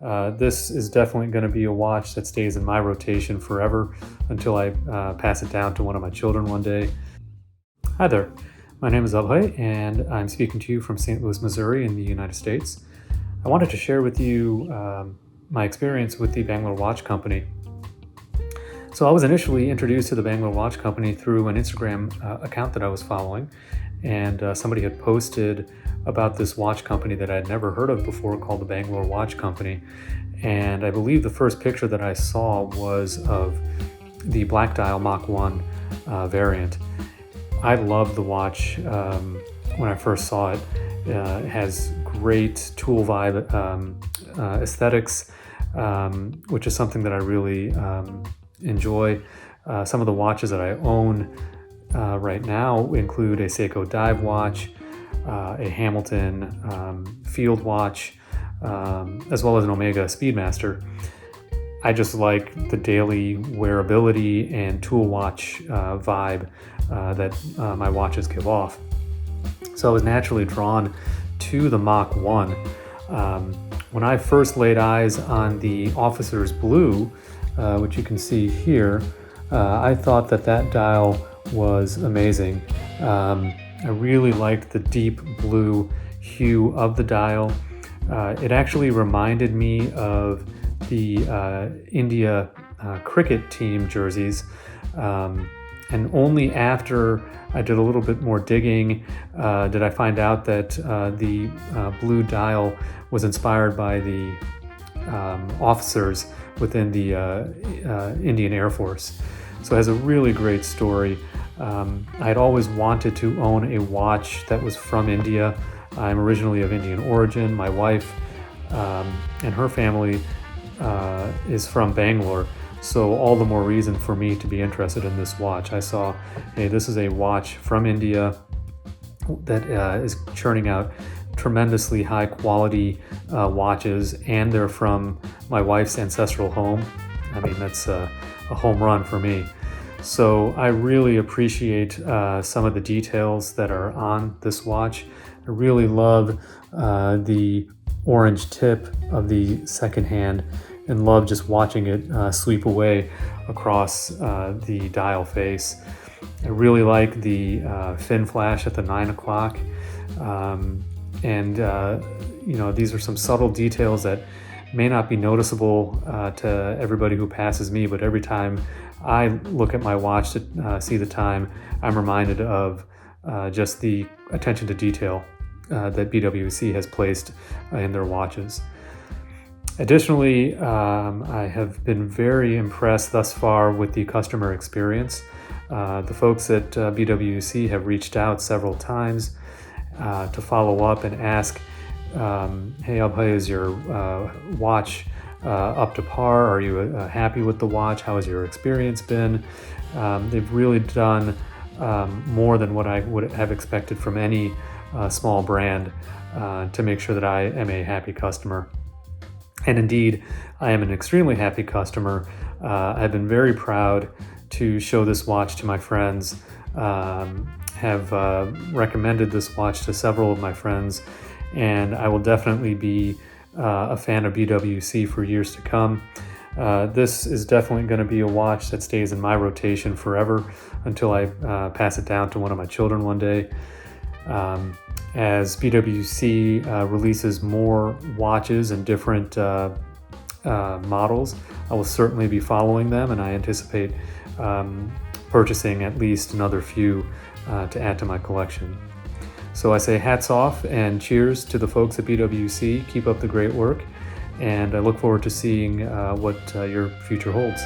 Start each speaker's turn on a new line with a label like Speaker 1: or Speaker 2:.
Speaker 1: This is definitely going to be a watch that stays in my rotation forever until I pass it down to one of my children one day. Hi there, my name is Abhay, and I'm speaking to you from St. Louis, Missouri in the United States. I wanted to share with you my experience with the Bangalore Watch Company. So I was initially introduced to the Bangalore Watch Company through an Instagram account that I was following, and somebody had posted about this watch company that I had never heard of before called the Bangalore Watch Company. And I believe the first picture that I saw was of the black dial Mach 1 variant. I loved the watch when I first saw it. It has great tool vibe aesthetics, which is something that I really enjoy. Some of the watches that I own right now include a Seiko dive watch, a Hamilton field watch, as well as an Omega Speedmaster. I just like the daily wearability and tool watch vibe that my watches give off. So I was naturally drawn to the Mach 1. When I first laid eyes on the Officer's Blue, which you can see here, I thought that dial was amazing. I really liked the deep blue hue of the dial. It actually reminded me of the India cricket team jerseys. And only after I did a little bit more digging did I find out that the blue dial was inspired by the officers within the Indian Air Force. So it has a really great story. I'd always wanted to own a watch that was from India. I'm originally of Indian origin. My wife and her family is from Bangalore, so all the more reason for me to be interested in this watch. I saw, hey, this is a watch from India that is churning out tremendously high quality watches, and they're from my wife's ancestral home. I mean, that's a home run for me. So I really appreciate some of the details that are on this watch. I really love the orange tip of the second hand and love just watching it sweep away across the dial face. I really like the fin flash at the 9 o'clock. These are some subtle details that may not be noticeable to everybody who passes me, but every time I look at my watch to see the time, I'm reminded of just the attention to detail that BWC has placed in their watches. Additionally, I have been very impressed thus far with the customer experience. The folks at BWC have reached out several times to follow up and ask, hey, Abhay, is your watch up to par? Are you happy with the watch? How has your experience been? They've really done more than what I would have expected from any small brand to make sure that I am a happy customer. And indeed, I am an extremely happy customer. I've been very proud to show this watch to my friends, have recommended this watch to several of my friends, and I will definitely be a fan of BWC for years to come. This is definitely going to be a watch that stays in my rotation forever until I pass it down to one of my children one day. As BWC releases more watches and different models, I will certainly be following them, and I anticipate purchasing at least another few to add to my collection. So I say hats off and cheers to the folks at BWC. Keep up the great work, and I look forward to seeing what your future holds.